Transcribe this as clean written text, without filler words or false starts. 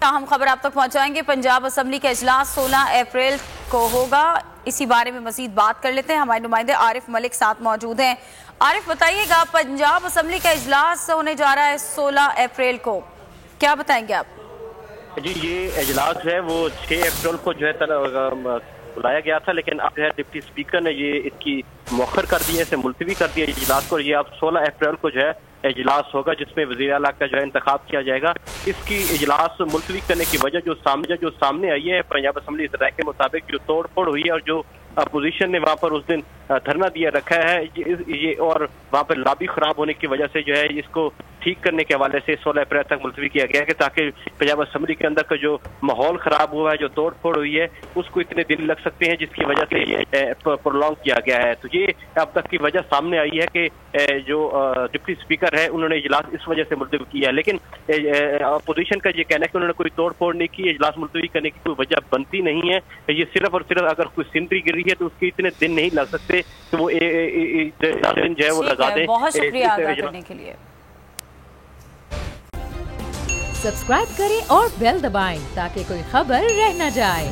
हम खबर आप तक पहुंचाएंगे। पंजाब असम्बली का इजलास 16 अप्रैल को होगा। इसी बारे में मजीद बात कर लेते हैं। हमारे नुमाइंदे आरिफ मलिक साथ मौजूद हैं। आरिफ, बताइएगा, पंजाब असम्बली का इजलास होने जा रहा है 16 अप्रैल को, क्या बताएंगे आप? जी, ये इजलास है वो 6 अप्रैल को जो है बुलाया गया था, लेकिन अब जो है डिप्टी स्पीकर ने ये इसकी मौखर कर दिया, इसे मुलतवी कर दिया इजलास को। ये अब 16 अप्रैल को जो है इजलास होगा, जिसमें वज़ीर आला का जो है इंतखाब किया जाएगा। इसकी इजलास मुलतवी करने की वजह जो सामने आई है, पंजाब असम्बली राय के मुताबिक जो तोड़ फोड़ हुई है और जो अपोजिशन ने वहाँ पर उस दिन धरना दिया रखा है ये और वहाँ पर लॉबी खराब होने की वजह से जो है इसको ठीक करने के हवाले से 16 अप्रैल तक मुलतवी किया गया है, ताकि पंजाब असम्बली के अंदर का जो माहौल खराब हुआ है, जो तोड़ फोड़ हुई है, उसको इतने दिन लग सकते हैं, जिसकी वजह से ये प्रोलॉन्ग किया गया है। तो ये अब तक की वजह सामने आई है कि जो डिप्टी स्पीकर है उन्होंने इजलास इस वजह से मुलतवी किया है। लेकिन अपोजिशन का ये कहना है कि उन्होंने कोई तोड़ फोड़ नहीं की, इजलास मुलतवी करने की कोई वजह बनती नहीं है। ये सिर्फ और सिर्फ अगर कोई सिंदरी गिरी है तो उसके इतने दिन नहीं लग सकते कि वो दिन जो है वो लगा दे। बहुत शुक्रिया अदा करने के लिए। सब्सक्राइब करें और बेल दबाएं ताकि कोई खबर रह न जाए।